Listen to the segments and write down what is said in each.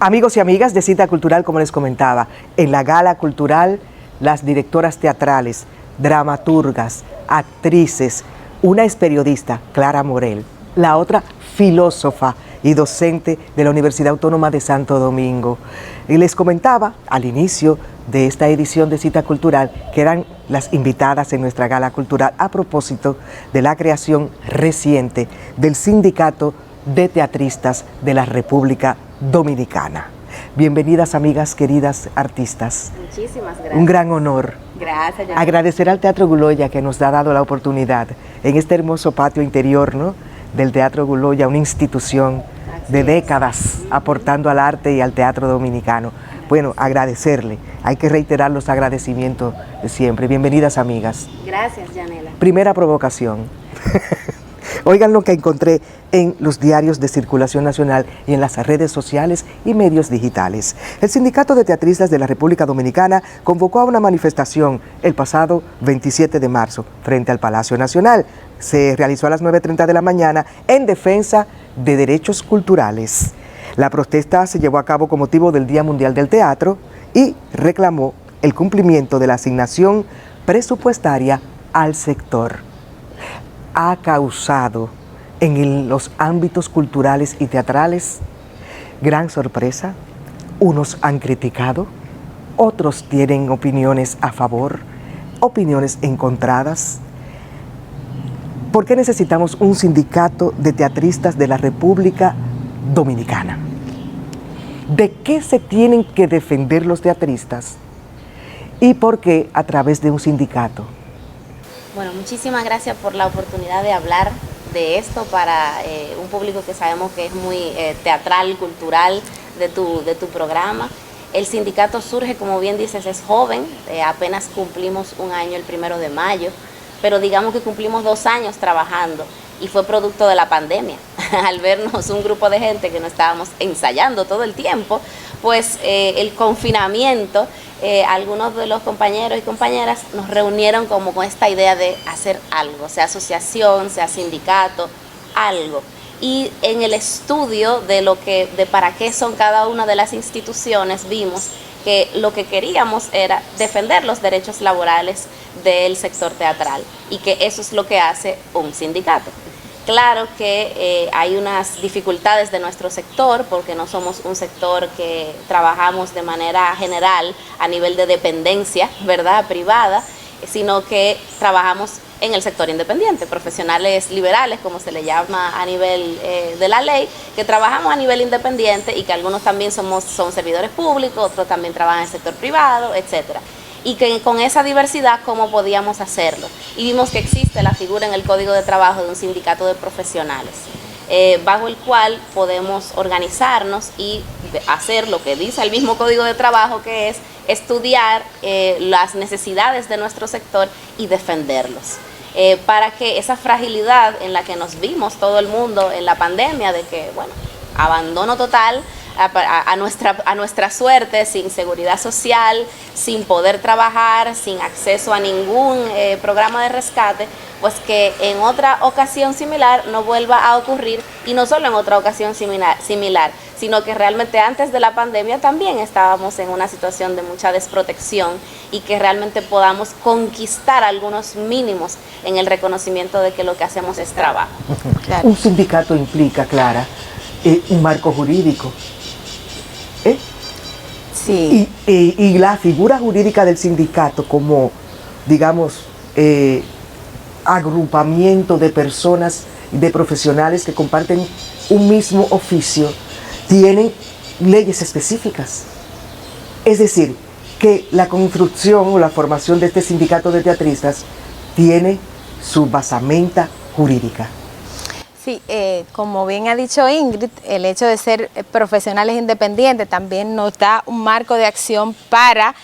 Amigos y amigas de Cita Cultural, como les comentaba, en la gala cultural, las directoras teatrales, dramaturgas, actrices, una es periodista, Clara Morel, la otra filósofa y docente de la Universidad Autónoma de Santo Domingo. Y les comentaba al inicio de esta edición de Cita Cultural que eran las invitadas en nuestra gala cultural a propósito de la creación reciente del Sindicato de Teatristas de la República Dominicana. Bienvenidas, amigas, queridas artistas. Muchísimas gracias. Un gran honor. Gracias. Agradecer al Teatro Guloya que nos ha dado la oportunidad en este hermoso patio interior, ¿no?, del Teatro Guloya, una institución de décadas aportando al arte y al teatro dominicano. Bueno, agradecerle. Hay que reiterar los agradecimientos de siempre. Bienvenidas, amigas. Gracias, Yanela. Primera provocación. Oigan lo que encontré en los diarios de circulación nacional y en las redes sociales y medios digitales. El Sindicato de Teatristas de la República Dominicana convocó a una manifestación el pasado 27 de marzo frente al Palacio Nacional. Se realizó a las 9:30 de la mañana en defensa de derechos culturales. La protesta se llevó a cabo con motivo del Día Mundial del Teatro y reclamó el cumplimiento de la asignación presupuestaria al sector. Ha causado en los ámbitos culturales y teatrales gran sorpresa. Unos han criticado, otros tienen opiniones a favor, opiniones encontradas. ¿Por qué necesitamos un sindicato de teatristas de la República Dominicana? ¿De qué se tienen que defender los teatristas? ¿Y por qué a través de un sindicato? Bueno, muchísimas gracias por la oportunidad de hablar de esto para un público que sabemos que es muy teatral, cultural de tu programa. El sindicato surge, como bien dices, es joven, apenas cumplimos un año el 1 de mayo, pero digamos que cumplimos 2 años trabajando y fue producto de la pandemia. Al vernos un grupo de gente que no estábamos ensayando todo el tiempo, pues el confinamiento, algunos de los compañeros y compañeras nos reunieron como con esta idea de hacer algo, sea asociación, sea sindicato, algo. Y en el estudio de para qué son cada una de las instituciones, vimos que lo que queríamos era defender los derechos laborales del sector teatral y que eso es lo que hace un sindicato. Claro que hay unas dificultades de nuestro sector porque no somos un sector que trabajamos de manera general a nivel de dependencia, ¿verdad?, privada, sino que trabajamos en el sector independiente, profesionales liberales, como se le llama a nivel de la ley, que trabajamos a nivel independiente y que algunos también son servidores públicos, otros también trabajan en el sector privado, etcétera. Y que con esa diversidad, ¿cómo podíamos hacerlo? Y vimos que existe la figura en el Código de Trabajo de un sindicato de profesionales, bajo el cual podemos organizarnos y hacer lo que dice el mismo Código de Trabajo, que es estudiar las necesidades de nuestro sector y defenderlos. Para que esa fragilidad en la que nos vimos todo el mundo en la pandemia, de que, bueno, abandono total, a nuestra suerte, sin seguridad social, sin poder trabajar, sin acceso a ningún programa de rescate, pues que en otra ocasión similar no vuelva a ocurrir, y no solo en otra ocasión similar, sino que realmente antes de la pandemia también estábamos en una situación de mucha desprotección y que realmente podamos conquistar algunos mínimos en el reconocimiento de que lo que hacemos es trabajo. Claro. Un sindicato implica, Clara, un marco jurídico. Sí. Y la figura jurídica del sindicato como, digamos, agrupamiento de personas, de profesionales que comparten un mismo oficio, tienen leyes específicas. Es decir, que la construcción o la formación de este sindicato de teatristas tiene su basamenta jurídica. Sí, como bien ha dicho Ingrid, el hecho de ser profesionales independientes también nos da un marco de acción para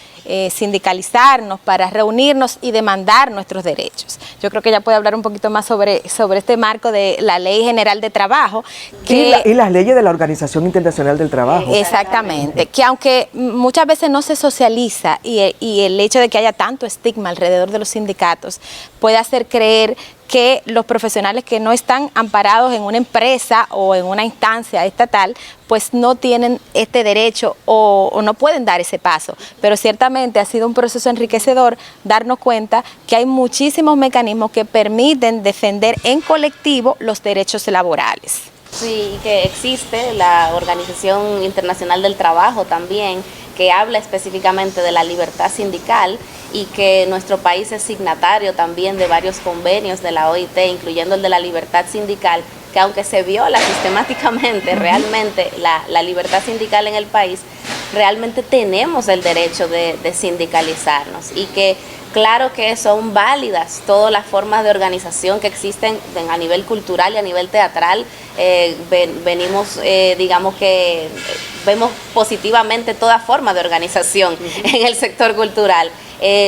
sindicalizarnos, para reunirnos y demandar nuestros derechos. Yo creo que ella puede hablar un poquito más sobre este marco de la Ley General de Trabajo. Y las leyes de la Organización Internacional del Trabajo. Exactamente, que aunque muchas veces no se socializa y el hecho de que haya tanto estigma alrededor de los sindicatos puede hacer creer que los profesionales que no están amparados en una empresa o en una instancia estatal, pues no tienen este derecho o no pueden dar ese paso. Pero ciertamente ha sido un proceso enriquecedor darnos cuenta que hay muchísimos mecanismos que permiten defender en colectivo los derechos laborales. Sí, que existe la Organización Internacional del Trabajo también, que habla específicamente de la libertad sindical y que nuestro país es signatario también de varios convenios de la OIT, incluyendo el de la libertad sindical, que aunque se viola sistemáticamente realmente la libertad sindical en el país, realmente tenemos el derecho de sindicalizarnos y que claro que son válidas todas las formas de organización que existen a nivel cultural y a nivel teatral. Venimos, digamos que vemos positivamente toda forma de organización en el sector cultural.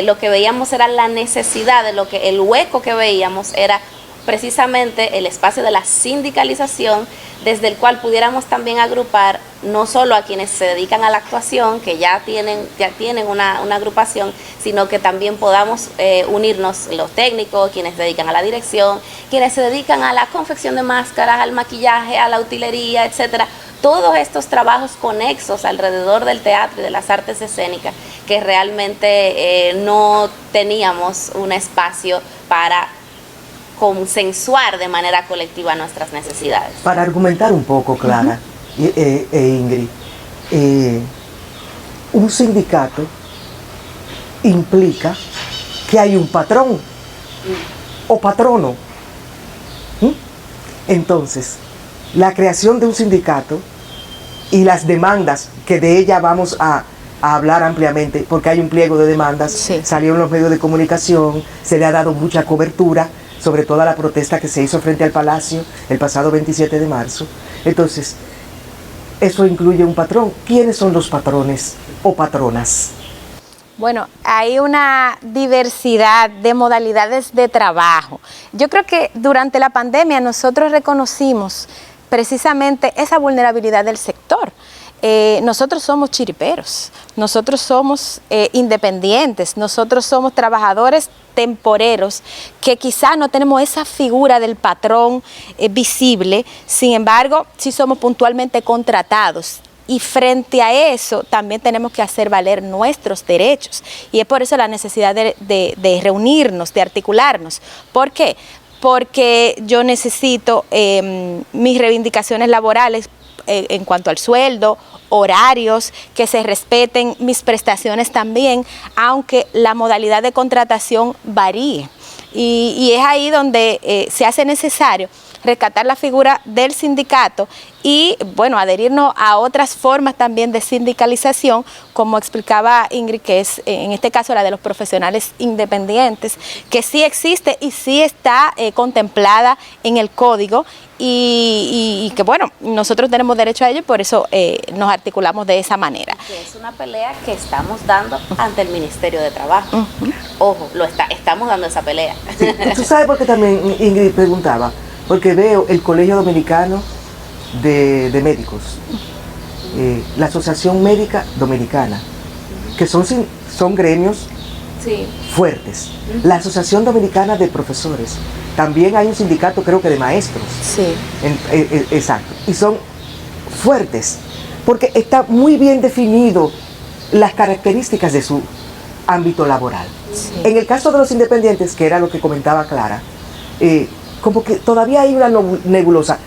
Lo que veíamos era la necesidad de el hueco que veíamos era precisamente el espacio de la sindicalización, desde el cual pudiéramos también agrupar no solo a quienes se dedican a la actuación, que ya tienen una agrupación, sino que también podamos unirnos los técnicos, quienes se dedican a la dirección, quienes se dedican a la confección de máscaras, al maquillaje, a la utilería, etcétera. Todos estos trabajos conexos alrededor del teatro y de las artes escénicas que realmente no teníamos un espacio para consensuar de manera colectiva nuestras necesidades. Para argumentar un poco, Clara Ingrid, un sindicato implica que hay un patrón o patrono. Entonces, la creación de un sindicato y las demandas, que de ella vamos a hablar ampliamente, porque hay un pliego de demandas, sí, salió en los medios de comunicación, se le ha dado mucha cobertura, sobre toda la protesta que se hizo frente al Palacio el pasado 27 de marzo. Entonces, eso incluye un patrón. ¿Quiénes son los patrones o patronas? Bueno, hay una diversidad de modalidades de trabajo. Yo creo que durante la pandemia nosotros reconocimos precisamente esa vulnerabilidad del sector. Nosotros somos chiriperos, nosotros somos independientes, nosotros somos trabajadores temporeros que quizá no tenemos esa figura del patrón visible, sin embargo, sí somos puntualmente contratados. Y frente a eso también tenemos que hacer valer nuestros derechos. Y es por eso la necesidad de reunirnos, de articularnos. ¿Por qué? Porque yo necesito mis reivindicaciones laborales en cuanto al sueldo, horarios, que se respeten mis prestaciones también, aunque la modalidad de contratación varíe. Y es ahí donde se hace necesario rescatar la figura del sindicato y, bueno, adherirnos a otras formas también de sindicalización, como explicaba Ingrid, que es en este caso la de los profesionales independientes, que sí existe y sí está contemplada en el código y que, bueno, nosotros tenemos derecho a ello y por eso nos articulamos de esa manera. Que es una pelea que estamos dando ante el Ministerio de Trabajo. Ojo, estamos dando esa pelea. Sí. ¿Tú sabes por qué también Ingrid preguntaba? Porque veo el Colegio Dominicano de Médicos, la Asociación Médica Dominicana, que son gremios sí, fuertes. La Asociación Dominicana de Profesores, también hay un sindicato creo que de maestros. Sí. Exacto. Y son fuertes, porque está muy bien definido las características de su ámbito laboral. Sí. En el caso de los independientes, que era lo que comentaba Clara, como que todavía hay una nebulosa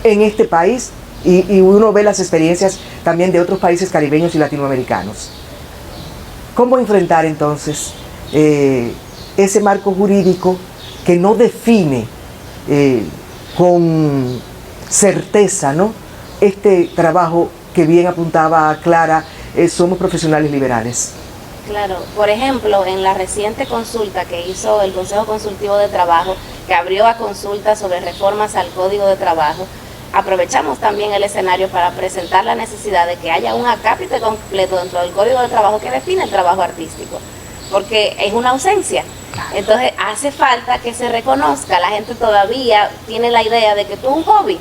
en este país y uno ve las experiencias también de otros países caribeños y latinoamericanos. ¿Cómo enfrentar entonces ese marco jurídico que no define con certeza, ¿no?, este trabajo que bien apuntaba Clara, somos profesionales liberales? Claro, por ejemplo, en la reciente consulta que hizo el Consejo Consultivo de Trabajo, que abrió a consulta sobre reformas al Código de Trabajo, aprovechamos también el escenario para presentar la necesidad de que haya un acápite completo dentro del Código de Trabajo que define el trabajo artístico, porque es una ausencia. Entonces hace falta que se reconozca. La gente todavía tiene la idea de que tú es un hobby.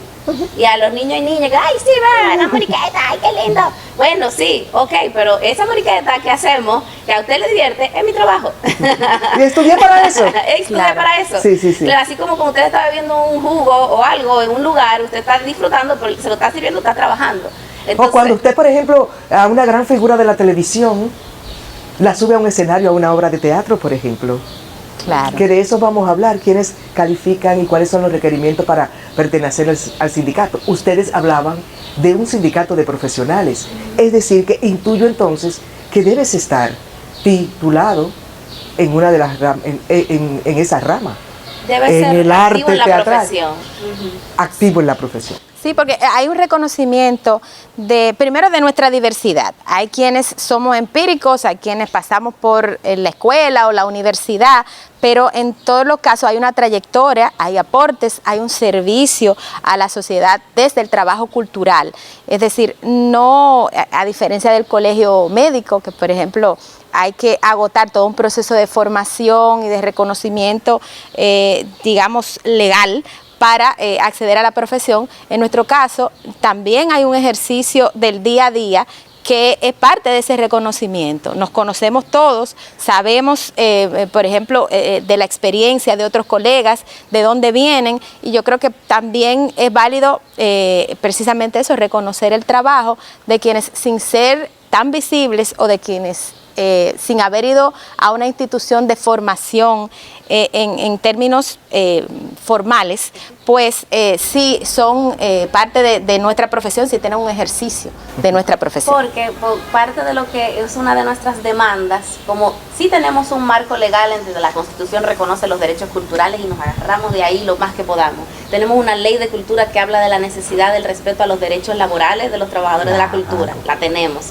Y a los niños y niñas, ay, sí, va, la moriqueta, ay, qué lindo. Bueno, sí, ok, pero esa moriqueta que hacemos, que a usted le divierte, es mi trabajo. ¿Y estudié para eso? Estudié Claro. para eso. Sí, sí, sí. Claro, así como cuando usted está bebiendo un jugo o algo en un lugar, usted está disfrutando, pero se lo está sirviendo, está trabajando. O Entonces, cuando usted, por ejemplo, a una gran figura de la televisión, la sube a un escenario, a una obra de teatro, por ejemplo. Claro. Que de eso vamos a hablar, quiénes califican y cuáles son los requerimientos para pertenecer al sindicato. Ustedes hablaban de un sindicato de profesionales, es decir, que intuyo entonces que debes estar titulado en una de las en esa rama, debe en ser el activo arte en la teatral. profesión. Ujú. activo en la profesión. Sí, porque hay un reconocimiento primero de nuestra diversidad. Hay quienes somos empíricos, hay quienes pasamos por la escuela o la universidad, pero en todos los casos hay una trayectoria, hay aportes, hay un servicio a la sociedad desde el trabajo cultural. Es decir, no, a diferencia del colegio médico, que por ejemplo hay que agotar todo un proceso de formación y de reconocimiento, digamos, legal, para acceder a la profesión. En nuestro caso, también hay un ejercicio del día a día que es parte de ese reconocimiento. Nos conocemos todos, sabemos, por ejemplo, de la experiencia de otros colegas, de dónde vienen, y yo creo que también es válido precisamente eso, reconocer el trabajo de quienes sin ser tan visibles o de quienes sin haber ido a una institución de formación en términos formales, pues sí son parte de nuestra profesión, sí tienen un ejercicio de nuestra profesión. Porque por parte de lo que es una de nuestras demandas, como sí tenemos un marco legal en donde la Constitución reconoce los derechos culturales y nos agarramos de ahí lo más que podamos. Tenemos una ley de cultura que habla de la necesidad del respeto a los derechos laborales de los trabajadores de la cultura, la tenemos.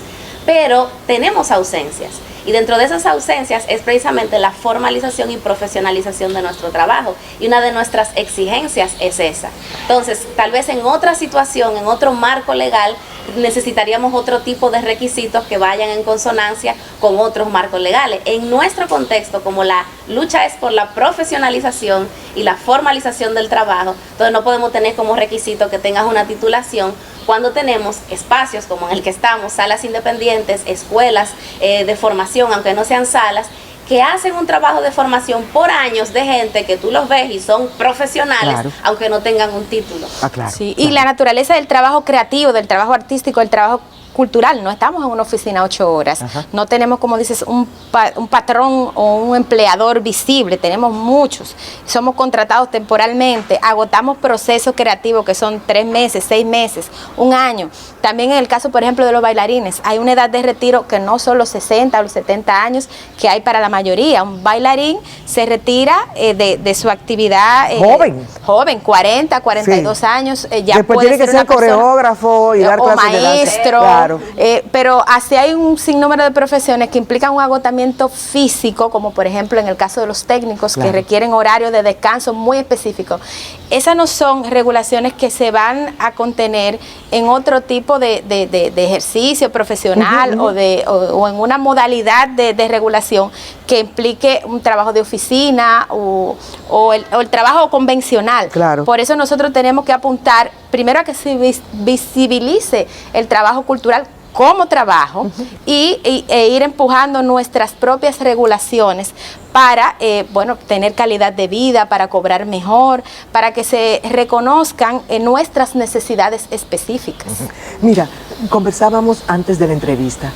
Pero tenemos ausencias y dentro de esas ausencias es precisamente la formalización y profesionalización de nuestro trabajo, y una de nuestras exigencias es esa. Entonces, tal vez en otra situación, en otro marco legal, necesitaríamos otro tipo de requisitos que vayan en consonancia con otros marcos legales. En nuestro contexto, como la lucha es por la profesionalización y la formalización del trabajo, entonces no podemos tener como requisito que tengas una titulación cuando tenemos espacios como en el que estamos, salas independientes, escuelas de formación, aunque no sean salas, que hacen un trabajo de formación por años de gente que tú los ves y son profesionales, Claro. aunque no tengan un título. Ah, claro. Sí, claro. y la naturaleza del trabajo creativo, del trabajo artístico, del trabajo cultural, no estamos en una oficina 8 horas, Ajá. no tenemos, como dices, un patrón o un empleador visible, tenemos muchos, somos contratados temporalmente, agotamos procesos creativos que son 3 meses, 6 meses, un año. También en el caso, por ejemplo, de los bailarines, hay una edad de retiro que no son los 60 o los 70 años que hay para la mayoría. Un bailarín se retira de su actividad joven, 40, 42 Sí. años, ya Después puede tiene que ser una persona- coreógrafo y dar o clases de danza. maestro, Claro. pero así hay un sinnúmero de profesiones que implican un agotamiento físico, como por ejemplo en el caso de los técnicos, Claro. que requieren horarios de descanso muy específicos. Esas no son regulaciones que se van a contener en otro tipo de ejercicio profesional o en una modalidad de regulación que implique un trabajo de oficina o el trabajo convencional. Claro. Por eso nosotros tenemos que apuntar primero a que se visibilice el trabajo cultural como trabajo e ir empujando nuestras propias regulaciones para tener calidad de vida, para cobrar mejor, para que se reconozcan nuestras necesidades específicas. Mira, conversábamos antes de la entrevista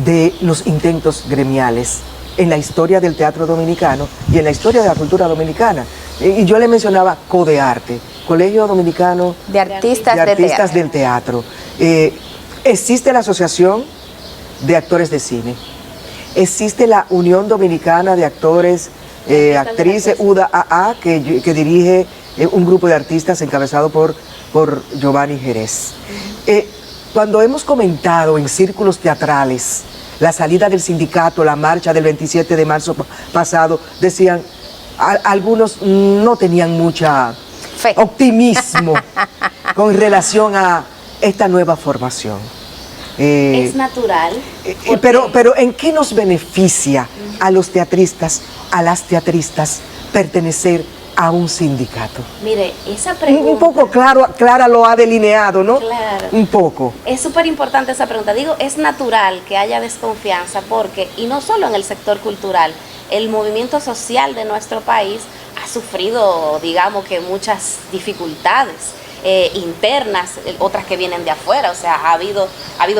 de los intentos gremiales en la historia del teatro dominicano y en la historia de la cultura dominicana. Y yo le mencionaba CODEARTE, Colegio Dominicano De artistas de Artistas del Teatro. Existe la Asociación de Actores de Cine. Existe la Unión Dominicana de Actores, Actrices, UDAA, que dirige un grupo de artistas encabezado por Giovanni Jerez. Cuando hemos comentado en círculos teatrales la salida del sindicato, la marcha del 27 de marzo pasado, decían, algunos no tenían mucha Fe. optimismo con relación a esta nueva formación. Es natural. Pero ¿en qué nos beneficia a los teatristas, a las teatristas, pertenecer a un sindicato? Mire, esa pregunta... Un poco Clara lo ha delineado, ¿no? Claro. Un poco. Es súper importante esa pregunta. Digo, es natural que haya desconfianza porque, y no solo en el sector cultural, el movimiento social de nuestro país ha sufrido, digamos que muchas dificultades internas, otras que vienen de afuera. O sea, ha habido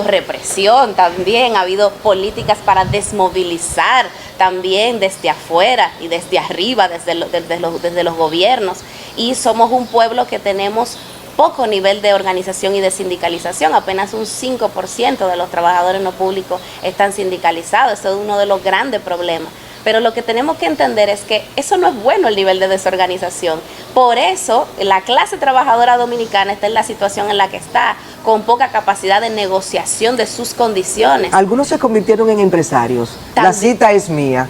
represión también, ha habido políticas para desmovilizar también desde afuera y desde arriba, desde los gobiernos. Y somos un pueblo que tenemos poco nivel de organización y de sindicalización, apenas un 5% de los trabajadores no públicos están sindicalizados. Eso es uno de los grandes problemas. Pero lo que tenemos que entender es que eso no es bueno, el nivel de desorganización. Por eso la clase trabajadora dominicana está en la situación en la que está, con poca capacidad de negociación de sus condiciones. Algunos se convirtieron en empresarios. También. La cita es mía.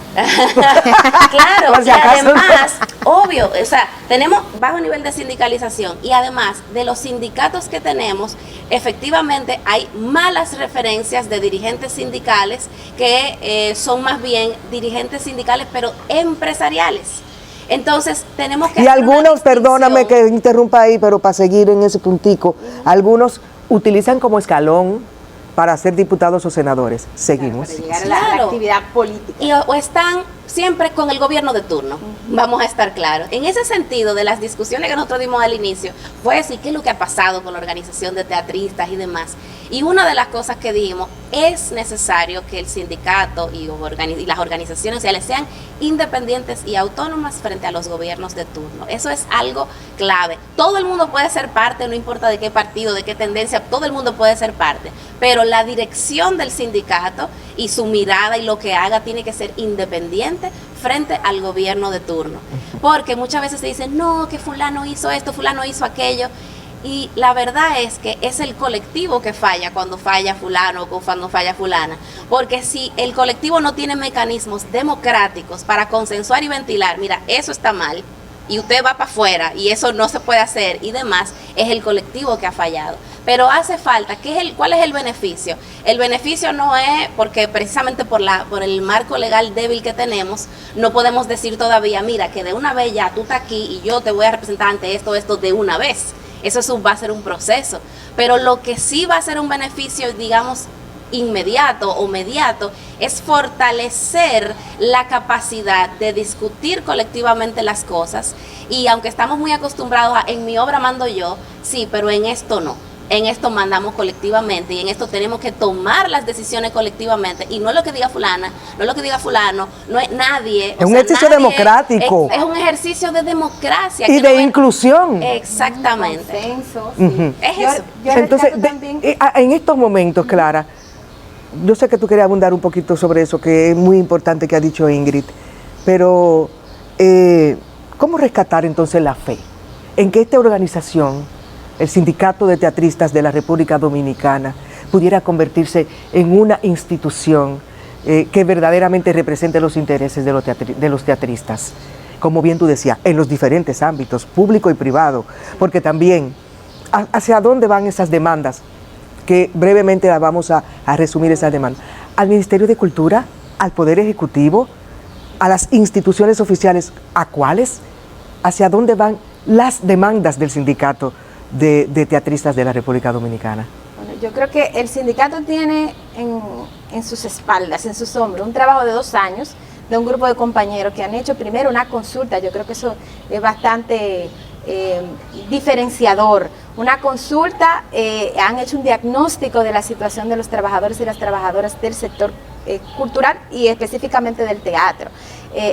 Claro, Por si y acaso. además, obvio, o sea, tenemos bajo nivel de sindicalización y además de los sindicatos que tenemos, efectivamente hay malas referencias de dirigentes sindicales que son más bien dirigentes sindicales pero empresariales. Entonces tenemos que... Y hacer una algunos, distinción. perdóname que interrumpa ahí, pero para seguir en ese puntico, algunos utilizan como escalón para ser diputados o senadores. Seguimos. Para llegar a la actividad política. O están siempre con el gobierno de turno, vamos a estar claros. En ese sentido, de las discusiones que nosotros dimos al inicio, fue decir qué es lo que ha pasado con la organización de teatristas y demás. Y una de las cosas que dijimos, es necesario que el sindicato y las organizaciones sociales sean independientes y autónomas frente a los gobiernos de turno. Eso es algo clave. Todo el mundo puede ser parte, no importa de qué partido, de qué tendencia, todo el mundo puede ser parte. Pero la dirección del sindicato y su mirada y lo que haga tiene que ser independiente frente al gobierno de turno. Porque muchas veces se dice, no, que fulano hizo esto, fulano hizo aquello. Y la verdad es que es el colectivo que falla cuando falla fulano o cuando falla fulana. Porque si el colectivo no tiene mecanismos democráticos para consensuar y ventilar, mira, eso está mal, y usted va para afuera y eso no se puede hacer y demás, es el colectivo que ha fallado. Pero hace falta, ¿cuál es el beneficio? El beneficio no es porque precisamente por el marco legal débil que tenemos, no podemos decir todavía, mira, que de una vez ya tú estás aquí y yo te voy a representar ante esto de una vez. Eso va a ser un proceso. Pero lo que sí va a ser un beneficio, digamos, inmediato o mediato, es fortalecer la capacidad de discutir colectivamente las cosas. Y aunque estamos muy acostumbrados a, en mi obra mando yo, sí, pero en esto no. En esto mandamos colectivamente y en esto tenemos que tomar las decisiones colectivamente y no es lo que diga fulana, no es lo que diga fulano, no es nadie. Es un ejercicio democrático. Es un ejercicio de democracia. Y de inclusión. Exactamente. Consenso, sí. Es eso. Entonces, también... en estos momentos, Clara, yo sé que tú querías abundar un poquito sobre eso, que es muy importante que ha dicho Ingrid, pero ¿cómo rescatar entonces la fe en que esta organización, el Sindicato de Teatristas de la República Dominicana, pudiera convertirse en una institución que verdaderamente represente los intereses de los teatristas? Como bien tú decías, en los diferentes ámbitos, público y privado, porque también, ¿hacia dónde van esas demandas? Que brevemente las vamos a resumir esas demandas. Al Ministerio de Cultura, al Poder Ejecutivo, a las instituciones oficiales, ¿a cuáles? ¿Hacia dónde van las demandas del sindicato de teatristas de la República Dominicana? Bueno, yo creo que el sindicato tiene en sus espaldas, en sus hombros, un trabajo de 2 años de un grupo de compañeros que han hecho primero una consulta. Yo creo que eso es bastante diferenciador. Una consulta, han hecho un diagnóstico de la situación de los trabajadores y las trabajadoras del sector cultural y específicamente del teatro,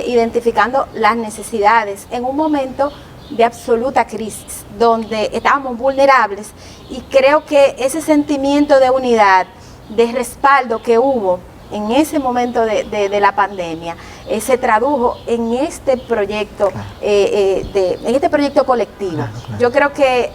identificando las necesidades en un momento de absoluta crisis, donde estábamos vulnerables, y creo que ese sentimiento de unidad, de respaldo que hubo en ese momento de la pandemia, se tradujo en este proyecto, colectivo. Claro. Yo creo que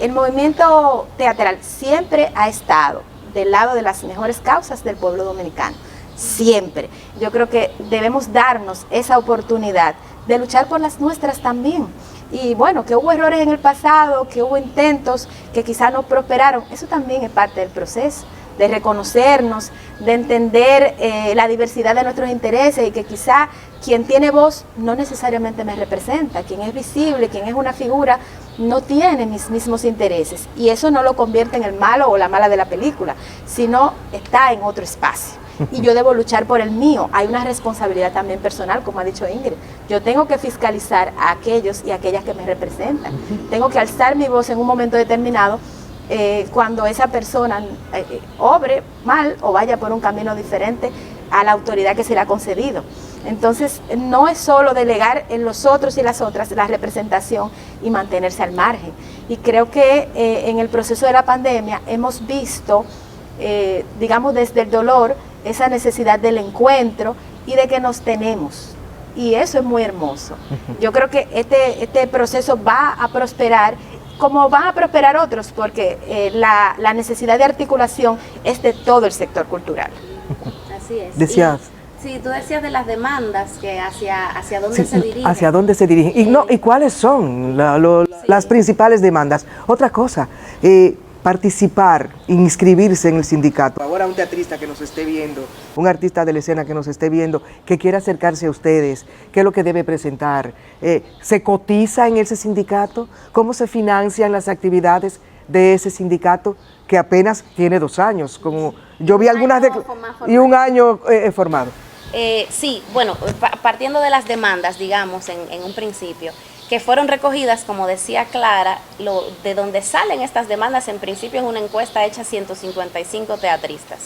el movimiento teatral siempre ha estado del lado de las mejores causas del pueblo dominicano, siempre. Yo creo que debemos darnos esa oportunidad de luchar por las nuestras también. Y bueno, que hubo errores en el pasado, que hubo intentos que quizá no prosperaron, eso también es parte del proceso. de reconocernos, de entender la diversidad de nuestros intereses y que quizá quien tiene voz no necesariamente me representa, quien es visible, quien es una figura, no tiene mis mismos intereses. Y eso no lo convierte en el malo o la mala de la película, sino está en otro espacio. Y yo debo luchar por el mío. Hay una responsabilidad también personal, como ha dicho Ingrid. Yo tengo que fiscalizar a aquellos y aquellas que me representan. Tengo que alzar mi voz en un momento determinado cuando esa persona obre mal o vaya por un camino diferente a la autoridad que se le ha concedido. Entonces, no es solo delegar en los otros y las otras la representación y mantenerse al margen. Y creo que en el proceso de la pandemia hemos visto, digamos, desde el dolor, esa necesidad del encuentro y de que nos tenemos. Y eso es muy hermoso. Yo creo que este proceso va a prosperar como van a prosperar otros, porque la necesidad de articulación es de todo el sector cultural. Así es. Decías. Sí, tú decías de las demandas, que hacia dónde se dirigen. Hacia dónde se dirigen. ¿Y cuáles son las principales demandas? Otra cosa, participar, inscribirse en el sindicato. Ahora un teatrista que nos esté viendo, un artista de la escena que nos esté viendo, que quiera acercarse a ustedes, ¿qué es lo que debe presentar? ¿Se cotiza en ese sindicato? ¿Cómo se financian las actividades de ese sindicato que apenas tiene 2 años? Como yo vi algunas y un año formado. Sí, bueno, partiendo de las demandas, digamos, en un principio, que fueron recogidas, como decía Clara, de donde salen estas demandas, en principio es una encuesta hecha a 155 teatristas.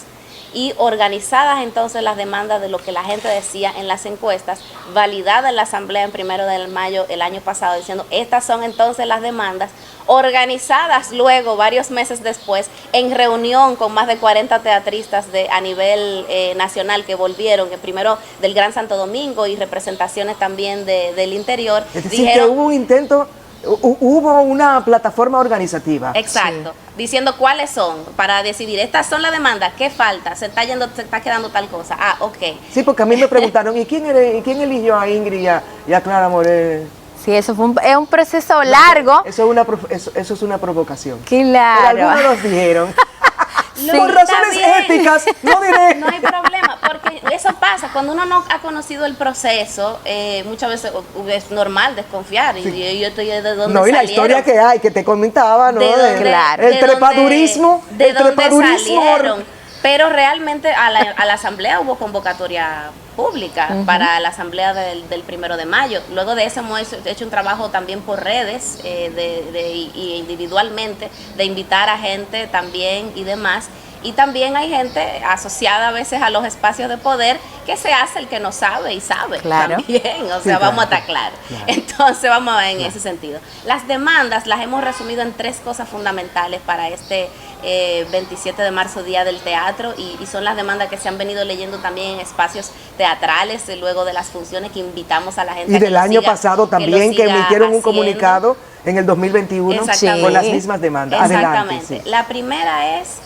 Y organizadas entonces las demandas de lo que la gente decía en las encuestas, validada en la asamblea en 1 de mayo el año pasado, diciendo estas son entonces las demandas, organizadas luego varios meses después en reunión con más de 40 teatristas a nivel nacional que volvieron, primero del Gran Santo Domingo y representaciones también del interior. Es decir, que hubo un intento, hubo una plataforma organizativa. Exacto, sí. Diciendo cuáles son, para decidir, estas son las demandas, ¿qué falta? Se está quedando tal cosa. Ah, ok. Sí, porque a mí me preguntaron, ¿y quién eligió a Ingrid y a Clara Morel? Sí, eso es un proceso largo. Eso es una provocación. Claro. Pero algunos nos dijeron. Por razones éticas, no diré. No hay problema, porque eso pasa, cuando uno no ha conocido el proceso, muchas veces es normal desconfiar, sí. Y yo estoy de dónde salieron. No, y la historia que hay, que te comentaba, ¿no? Claro. El trepadurismo. De dónde salieron. Pero realmente a la asamblea hubo convocatoria pública para la asamblea del 1 de mayo. Luego de eso hemos hecho un trabajo también por redes y individualmente de invitar a gente también y demás. Y también hay gente asociada a veces a los espacios de poder que se hace el que no sabe y sabe también, o sea, vamos a estar claros. Entonces vamos a ver en ese sentido. Las demandas las hemos resumido en 3 cosas fundamentales para este 27 de marzo, Día del Teatro, y son las demandas que se han venido leyendo también en espacios teatrales, luego de las funciones que invitamos a la gente. Y del año pasado también, que emitieron un comunicado en el 2021 con las mismas demandas. Exactamente. Adelante, sí. La primera es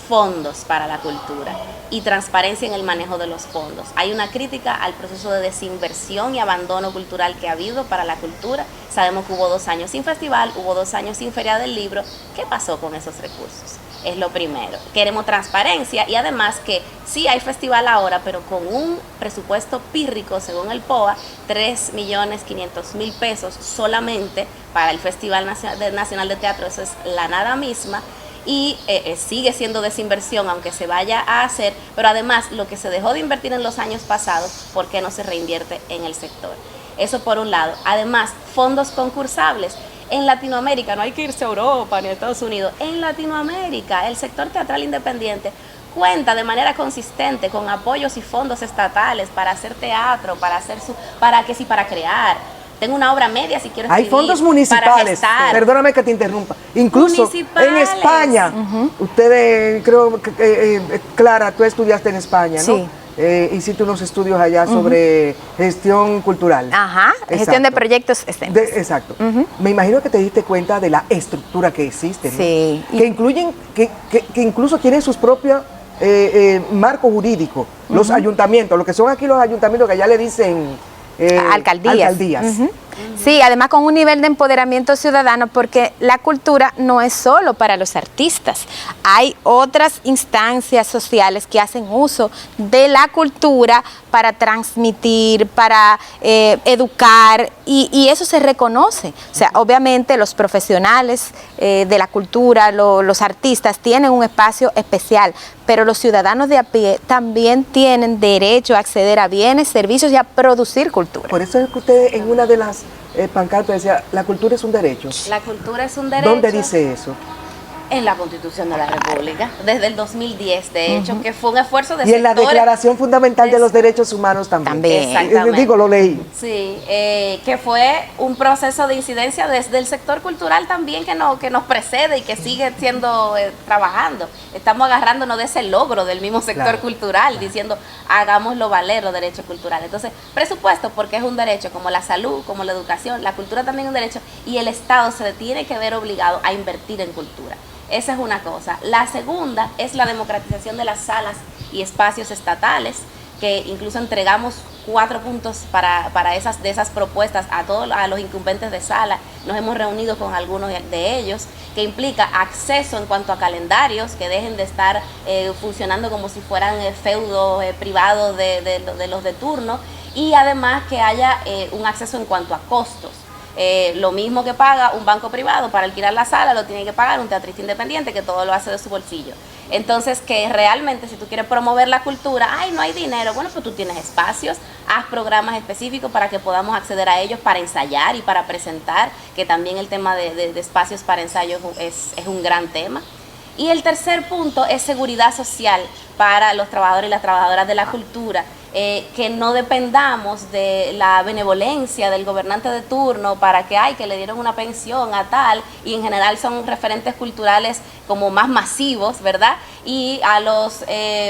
fondos para la cultura y transparencia en el manejo de los fondos. Hay una crítica al proceso de desinversión y abandono cultural que ha habido para la cultura. Sabemos que hubo 2 años sin festival, hubo 2 años sin Feria del Libro. ¿Qué pasó con esos recursos? Es lo primero. Queremos transparencia y además que sí hay festival ahora, pero con un presupuesto pírrico, según el POA, 3.500.000 pesos solamente para el Festival Nacional de Teatro. Eso es la nada misma. Y sigue siendo desinversión, aunque se vaya a hacer, pero además lo que se dejó de invertir en los años pasados, ¿por qué no se reinvierte en el sector? Eso por un lado. Además, fondos concursables. En Latinoamérica, no hay que irse a Europa ni a Estados Unidos, en Latinoamérica el sector teatral independiente cuenta de manera consistente con apoyos y fondos estatales para hacer teatro, para crear. Tengo una obra media si quiero escribir. Hay fondos municipales, perdóname que te interrumpa. Incluso en España, ustedes, creo que, Clara, tú estudiaste en España, ¿no? Sí. Hiciste unos estudios allá sobre gestión cultural. Ajá, gestión de proyectos escénicos. Exacto. Me imagino que te diste cuenta de la estructura que existe, ¿no? Sí. Que incluyen, que incluso tienen sus propios marcos jurídicos, los ayuntamientos, lo que son aquí los ayuntamientos que allá le dicen... alcaldías. Sí, además con un nivel de empoderamiento ciudadano, porque la cultura no es solo para los artistas. Hay otras instancias sociales que hacen uso de la cultura para transmitir, para educar, y eso se reconoce. O sea, obviamente los profesionales de la cultura, los artistas tienen un espacio especial, pero los ciudadanos de a pie también tienen derecho a acceder a bienes, servicios y a producir cultura. Por eso es que usted en una de las pancartas decía, la cultura es un derecho. La cultura es un derecho. ¿Dónde dice eso? En la Constitución de la República, desde el 2010, de hecho, que fue un esfuerzo de Y en la Declaración Fundamental de los Derechos Humanos también. También. Exactamente. Digo, lo leí. Sí, que fue un proceso de incidencia desde el sector cultural también que nos precede y que sigue siendo trabajando. Estamos agarrándonos de ese logro del mismo sector cultural, diciendo, hagámoslo valer los derechos culturales. Entonces, presupuesto, porque es un derecho, como la salud, como la educación, la cultura también es un derecho, y el Estado se tiene que ver obligado a invertir en cultura. Esa es una cosa. La segunda es la democratización de las salas y espacios estatales, que incluso entregamos 4 puntos para esas propuestas a los incumbentes de sala. Nos hemos reunido con algunos de ellos, que implica acceso en cuanto a calendarios, que dejen de estar funcionando como si fueran feudos privados de los de turno, y además que haya un acceso en cuanto a costos. Lo mismo que paga un banco privado para alquilar la sala, lo tiene que pagar un teatrista independiente que todo lo hace de su bolsillo. Entonces, que realmente si tú quieres promover la cultura, ay, no hay dinero, bueno, pues tú tienes espacios, haz programas específicos para que podamos acceder a ellos para ensayar y para presentar, que también el tema de espacios para ensayo es un gran tema. Y el tercer punto es seguridad social para los trabajadores y las trabajadoras de la cultura, que no dependamos de la benevolencia del gobernante de turno para que le dieron una pensión a tal, y en general son referentes culturales como más masivos, ¿verdad? Y a los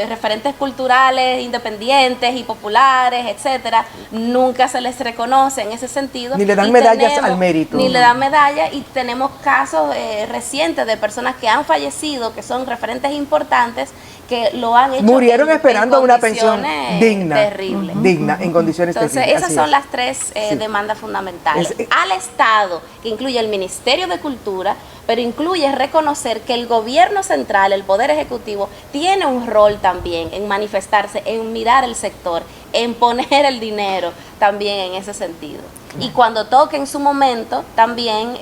referentes culturales independientes y populares, etcétera, nunca se les reconoce en ese sentido. Ni le dan medallas al mérito. Ni le dan medallas, y tenemos casos recientes de personas que han fallecido, que son referentes importantes, que lo han hecho. Murieron esperando una pensión digna. Terrible. Digna, en condiciones Entonces, terribles. esas son las tres demandas fundamentales. Al Estado, que incluye el Ministerio de Cultura, pero incluye reconocer que el gobierno central, el Poder Ejecutivo, tiene un rol también en manifestarse, en mirar el sector, en poner el dinero también en ese sentido. Y cuando toque en su momento también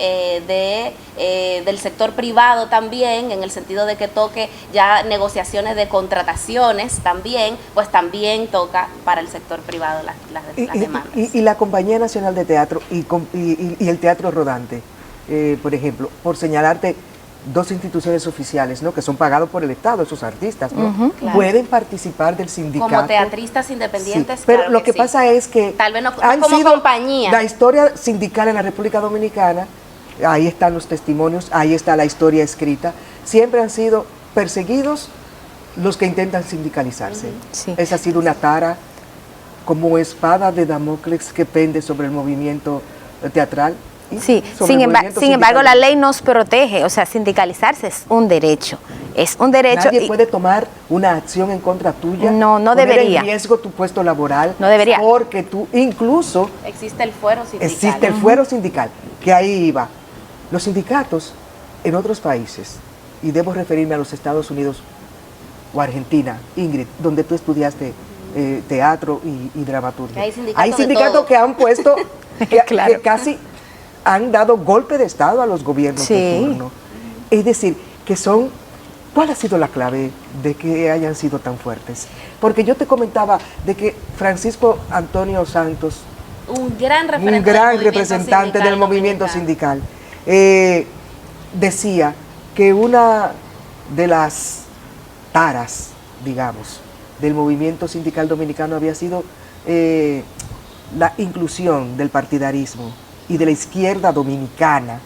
del sector privado también, en el sentido de que toque ya negociaciones de contrataciones también, pues también toca para el sector privado las demandas. Y la Compañía Nacional de Teatro y el Teatro Rodante, por ejemplo, por señalarte dos instituciones oficiales, ¿no?, que son pagados por el Estado, esos artistas, ¿no? Claro. Pueden participar del sindicato. Como teatristas independientes, sí, pero claro lo que pasa es que tal vez no han como sido compañía. La historia sindical en la República Dominicana, ahí están los testimonios, ahí está la historia escrita, siempre han sido perseguidos los que intentan sindicalizarse. Sí. Esa ha sido una tara como espada de Damocles que pende sobre el movimiento teatral. Sí, sin embargo la ley nos protege, o sea, sindicalizarse es un derecho, Nadie puede tomar una acción en contra tuya, no poner debería. en riesgo tu puesto laboral, no debería, porque tú incluso existe el fuero sindical. Existe el fuero sindical, que ahí iba. Los sindicatos en otros países, y debo referirme a los Estados Unidos o Argentina, Ingrid, donde tú estudiaste teatro y dramaturgia. Hay sindicatos que han puesto, Claro. que casi han dado golpe de Estado a los gobiernos de turno. Es decir, que son, ¿cuál ha sido la clave de que hayan sido tan fuertes? Porque yo te comentaba de que Francisco Antonio Santos, un gran representante del movimiento sindical, decía que una de las taras, digamos, del movimiento sindical dominicano había sido la inclusión del partidarismo y de la izquierda dominicana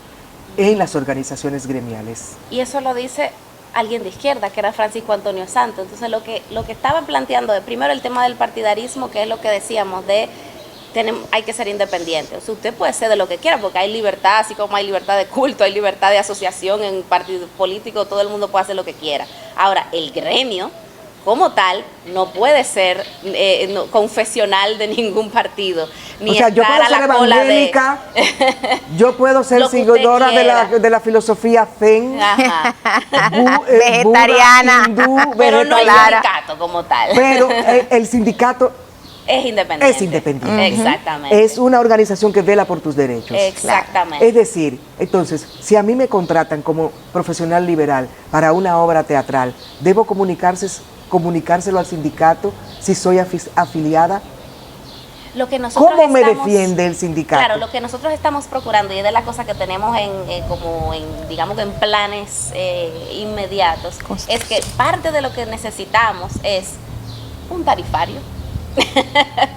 en las organizaciones gremiales. Y eso lo dice alguien de izquierda, que era Francisco Antonio Santos. Entonces lo que estaban planteando de primero el tema del partidarismo, que es lo que decíamos hay que ser independiente. O sea, usted puede ser de lo que quiera, porque hay libertad, así como hay libertad de culto, hay libertad de asociación en partido político, todo el mundo puede hacer lo que quiera. Ahora, el gremio como tal no puede ser confesional de ningún partido, ni o sea, yo estar puedo a ser la cola evangélica, yo puedo ser Lo que usted seguidora quiera. de la filosofía Zen, Ajá. Vegetariana. Buda, hindú, Pero no el vegetariana, sindicato como tal. pero el sindicato es independiente. es independiente. Exactamente. Es una organización que vela por tus derechos. Exactamente. Es decir, entonces, si a mí me contratan como profesional liberal para una obra teatral, ¿debo comunicárselo al sindicato si soy afiliada? Lo que nosotros ¿Cómo me estamos- defiende el sindicato? Claro, lo que nosotros estamos procurando, y es de las cosas que tenemos digamos que en planes inmediatos, es que parte de lo que necesitamos es un tarifario,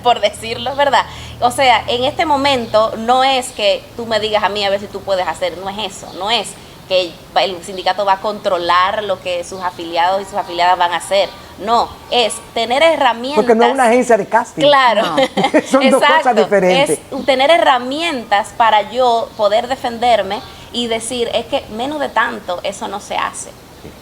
por decirlo, ¿verdad? O sea, en este momento no es que tú me digas a mí a ver si tú puedes hacer, no es eso, no es que el sindicato va a controlar lo que sus afiliados y sus afiliadas van a hacer, no, es tener herramientas. Porque no es una agencia de casting. Claro, No. Son dos cosas diferentes. Es tener herramientas para yo poder defenderme y decir, es que menos de tanto, eso no se hace,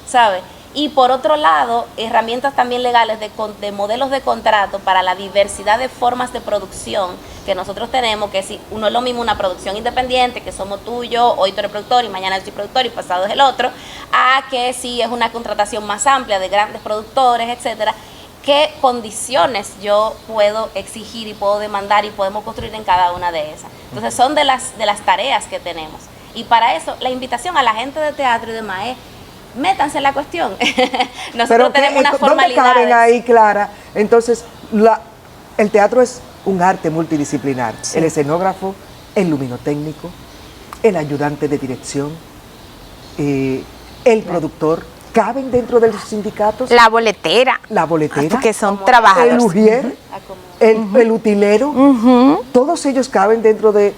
¿sabes? Y por otro lado, herramientas también legales de modelos de contrato para la diversidad de formas de producción que nosotros tenemos, que si uno es lo mismo una producción independiente, que somos tú y yo, hoy tú eres productor y mañana yo soy productor y pasado es el otro, a que si es una contratación más amplia de grandes productores, etcétera, qué condiciones yo puedo exigir y puedo demandar y podemos construir en cada una de esas. Entonces son de las tareas que tenemos. Y para eso, la invitación a la gente de teatro y demás es, métanse en la cuestión. Nosotros tenemos unas ¿dónde formalidades. caben ahí, Clara? Entonces, el teatro es un arte multidisciplinar. Sí. El escenógrafo, el luminotécnico, el ayudante de dirección, el productor, ¿caben dentro de los sindicatos? La boletera. La boletera, Que son Como el trabajadores. ujier, el utilero, todos ellos caben dentro de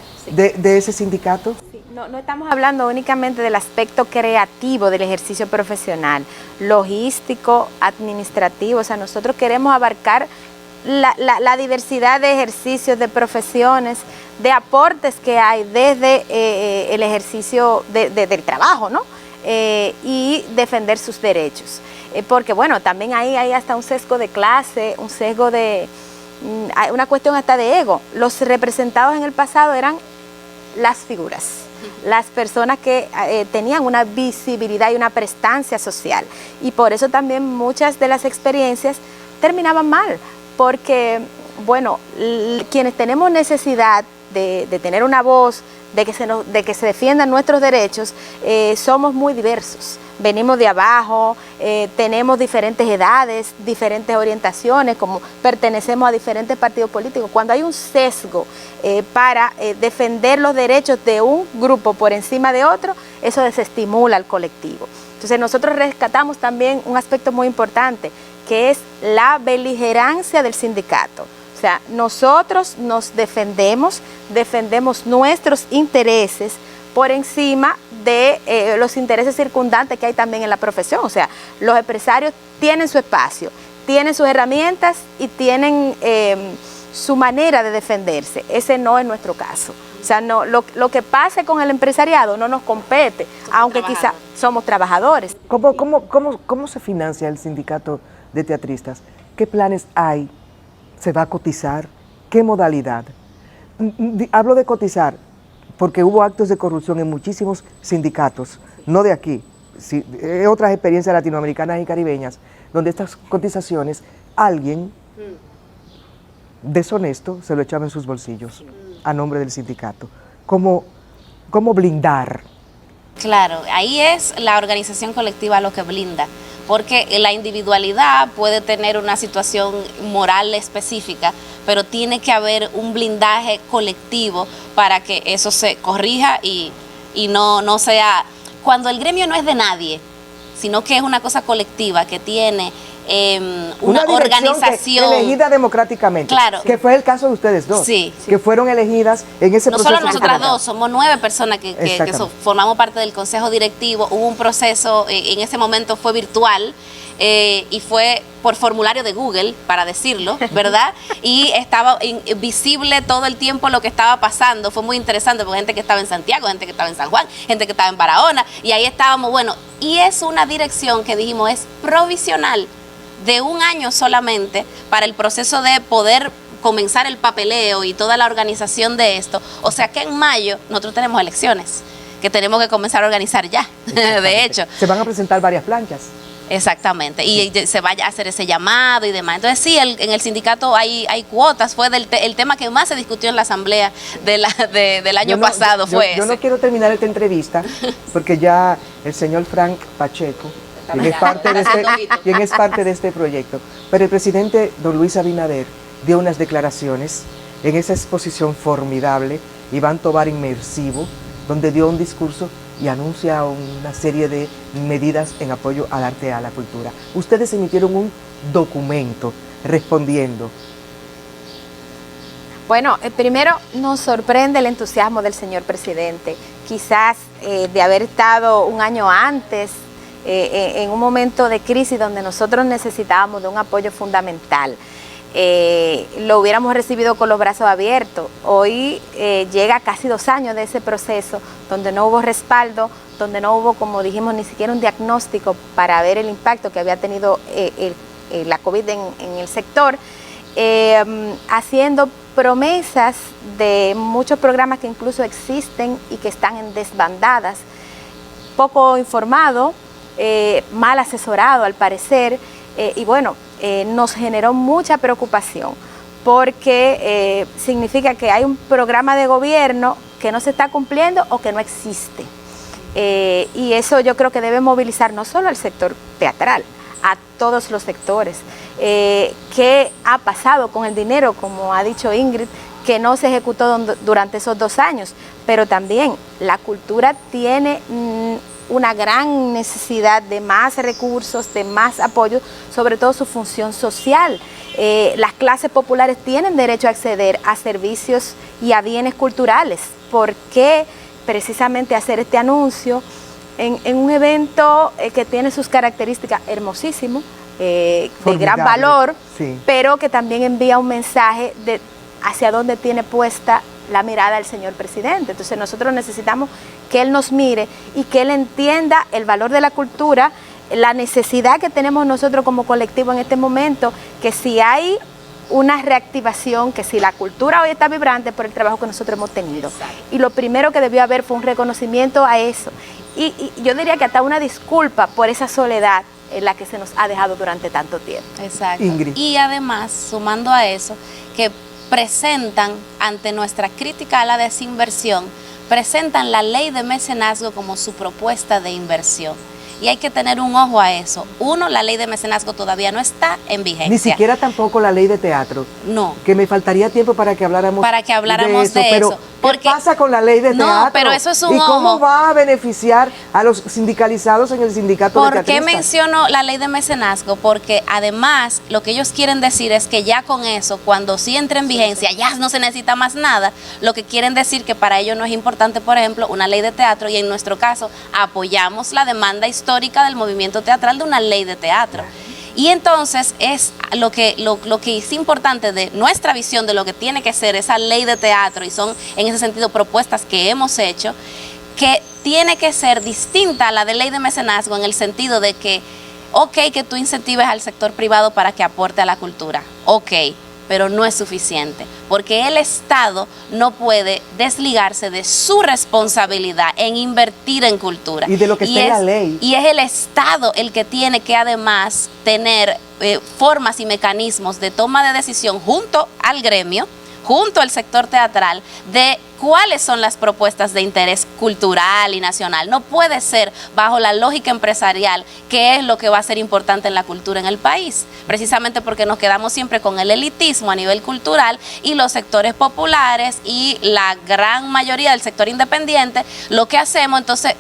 ese sindicato. No estamos hablando únicamente del aspecto creativo del ejercicio profesional, logístico, administrativo. O sea, nosotros queremos abarcar la diversidad de ejercicios, de profesiones, de aportes que hay desde el ejercicio del trabajo, ¿no? Y defender sus derechos. Porque, bueno, también hay hasta un sesgo de clase, un sesgo de... hay una cuestión hasta de ego. Los representados en el pasado eran las figuras, las personas que tenían una visibilidad y una prestancia social, y por eso también muchas de las experiencias terminaban mal, porque, bueno, quienes tenemos necesidad de tener una voz, de que se defiendan nuestros derechos, somos muy diversos. Venimos de abajo, tenemos diferentes edades, diferentes orientaciones, como pertenecemos a diferentes partidos políticos. Cuando hay un sesgo para defender los derechos de un grupo por encima de otro, eso desestimula al colectivo. Entonces nosotros rescatamos también un aspecto muy importante, que es la beligerancia del sindicato. O sea, nosotros nos defendemos nuestros intereses por encima de los intereses circundantes que hay también en la profesión. O sea, los empresarios tienen su espacio, tienen sus herramientas y tienen su manera de defenderse. Ese no es nuestro caso. O sea, no, lo que pase con el empresariado no nos compete, aunque quizá somos trabajadores. ¿Cómo se financia el sindicato de teatristas? ¿Qué planes hay? ¿Se va a cotizar? ¿Qué modalidad? Hablo de cotizar porque hubo actos de corrupción en muchísimos sindicatos, no de aquí, otras experiencias latinoamericanas y caribeñas, donde estas cotizaciones alguien deshonesto se lo echaba en sus bolsillos a nombre del sindicato. ¿Cómo blindar? Claro, ahí es la organización colectiva lo que blinda, porque la individualidad puede tener una situación moral específica, pero tiene que haber un blindaje colectivo para que eso se corrija y no sea... Cuando el gremio no es de nadie, sino que es una cosa colectiva que tiene una organización elegida democráticamente, claro, que fue el caso de ustedes dos, sí, que fueron elegidas en ese proceso. No solo nosotras dos, somos 9 personas que formamos parte del consejo directivo. Hubo un proceso, en ese momento fue virtual, y fue por formulario de Google, para decirlo, ¿verdad? Y estaba visible todo el tiempo lo que estaba pasando. Fue muy interesante porque gente que estaba en Santiago, gente que estaba en San Juan, gente que estaba en Barahona, y ahí estábamos, bueno, y es una dirección que dijimos es provisional. de un año solamente para el proceso de poder comenzar el papeleo y toda la organización de esto. O sea que en mayo nosotros tenemos elecciones que tenemos que comenzar a organizar ya, de hecho. Se van a presentar varias planchas. Exactamente, y se vaya a hacer ese llamado y demás. Entonces sí, en el sindicato hay cuotas, fue el tema que más se discutió en la asamblea del año pasado, fue ese. Yo no quiero terminar esta entrevista porque ya el señor Frank Pacheco, quien es parte de este proyecto, pero el presidente don Luis Abinader dio unas declaraciones en esa exposición formidable, Iván Tovar Inmersivo, donde dio un discurso y anuncia una serie de medidas en apoyo al arte y a la cultura. Ustedes emitieron un documento respondiendo. Bueno, primero nos sorprende el entusiasmo del señor presidente, quizás de haber estado un año antes en un momento de crisis donde nosotros necesitábamos de un apoyo fundamental. Lo hubiéramos recibido con los brazos abiertos. Hoy llega casi 2 años de ese proceso donde no hubo respaldo, donde no hubo, como dijimos, ni siquiera un diagnóstico para ver el impacto que había tenido la COVID en el sector, haciendo promesas de muchos programas que incluso existen y que están en desbandadas, poco informado, mal asesorado al parecer, y bueno, nos generó mucha preocupación porque significa que hay un programa de gobierno que no se está cumpliendo o que no existe. Y eso yo creo que debe movilizar no solo al sector teatral, a todos los sectores. ¿Qué ha pasado con el dinero, como ha dicho Ingrid, que no se ejecutó durante esos 2 años? Pero también la cultura tiene una gran necesidad de más recursos, de más apoyo, sobre todo su función social. Las clases populares tienen derecho a acceder a servicios y a bienes culturales. ¿Por qué precisamente hacer este anuncio en un evento que tiene sus características hermosísimo, de gran valor, sí, pero que también envía un mensaje de hacia dónde tiene puesta la mirada del señor presidente? Entonces nosotros necesitamos que él nos mire y que él entienda el valor de la cultura, la necesidad que tenemos nosotros como colectivo en este momento, que si hay una reactivación, que si la cultura hoy está vibrante por el trabajo que nosotros hemos tenido. Exacto. Y lo primero que debió haber fue un reconocimiento a eso. Y yo diría que hasta una disculpa por esa soledad en la que se nos ha dejado durante tanto tiempo. Exacto. Ingrid. Y además, sumando a eso, que presentan ante nuestra crítica a la desinversión, presentan la ley de mecenazgo como su propuesta de inversión. Y hay que tener un ojo a eso. Uno, la ley de mecenazgo todavía no está en vigencia. Ni siquiera tampoco la ley de teatro. No. Que me faltaría tiempo para que habláramos de eso. Porque, ¿qué pasa con la ley de teatro? No, pero eso es un ojo. ¿Y cómo va a beneficiar a los sindicalizados en el sindicato de teatristas? ¿Por qué menciono la ley de mecenazgo? Porque además lo que ellos quieren decir es que ya con eso, cuando sí entre en vigencia, ya no se necesita más nada. Lo que quieren decir que para ellos no es importante, por ejemplo, una ley de teatro, y en nuestro caso apoyamos la demanda histórica del movimiento teatral de una ley de teatro. Y entonces es lo que es importante de nuestra visión de lo que tiene que ser esa ley de teatro, y son en ese sentido propuestas que hemos hecho, que tiene que ser distinta a la de ley de mecenazgo en el sentido de que, ok, que tú incentives al sector privado para que aporte a la cultura, ok, pero no es suficiente, porque el Estado no puede desligarse de su responsabilidad en invertir en cultura. Y de lo que está en la ley. Y es el Estado el que tiene que además tener formas y mecanismos de toma de decisión junto al gremio, junto al sector teatral, de cuáles son las propuestas de interés cultural y nacional. No puede ser bajo la lógica empresarial qué es lo que va a ser importante en la cultura en el país, precisamente porque nos quedamos siempre con el elitismo a nivel cultural, y los sectores populares y la gran mayoría del sector independiente, lo que hacemos, entonces,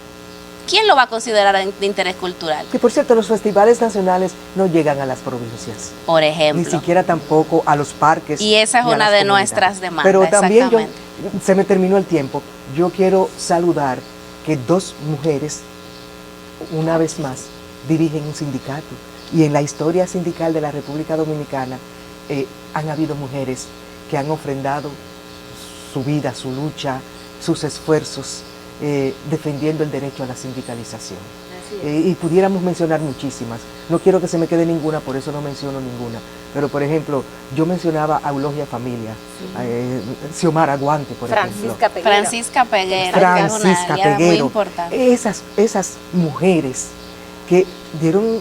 ¿quién lo va a considerar de interés cultural? Que por cierto, los festivales nacionales no llegan a las provincias. Por ejemplo. Ni siquiera tampoco a los parques. Y esa es una de nuestras demandas. Pero también se me terminó el tiempo. Yo quiero saludar que 2 mujeres, una vez más, dirigen un sindicato. Y en la historia sindical de la República Dominicana han habido mujeres que han ofrendado su vida, su lucha, sus esfuerzos, defendiendo el derecho a la sindicalización. y pudiéramos mencionar muchísimas. No quiero que se me quede ninguna, por eso no menciono ninguna. Pero, por ejemplo, yo mencionaba a Eulogia Familia, Xiomara Guante, por ejemplo. Francisca Peguero. Francisca que es una Peguero. muy importante. Esas mujeres que dieron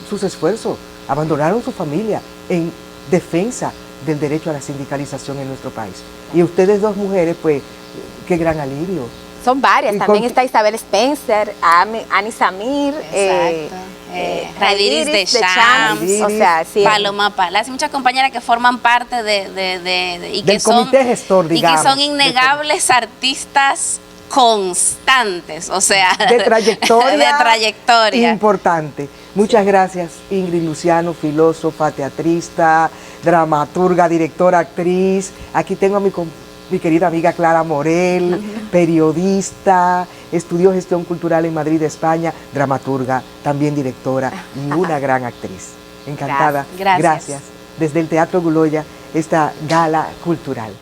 sus esfuerzos, abandonaron su familia en defensa del derecho a la sindicalización en nuestro país. Y ustedes dos mujeres, pues, qué gran alivio. Son varias, Y también con- está Isabel Spencer, Ani Samir, Raidiris de Champs, o sea, sí. Paloma Palacio, muchas compañeras que forman parte y Del que son comité gestor, digamos, y que son innegables artistas constantes, o sea, de trayectoria, de trayectoria. importante. Muchas gracias, Ingrid Luciano, filósofa, teatrista, dramaturga, directora, actriz. Aquí tengo a mi querida amiga Clara Morel, periodista, estudió gestión cultural en Madrid, España, dramaturga, también directora y una gran actriz. Encantada. Gracias. Desde el Teatro Guloya, esta gala cultural.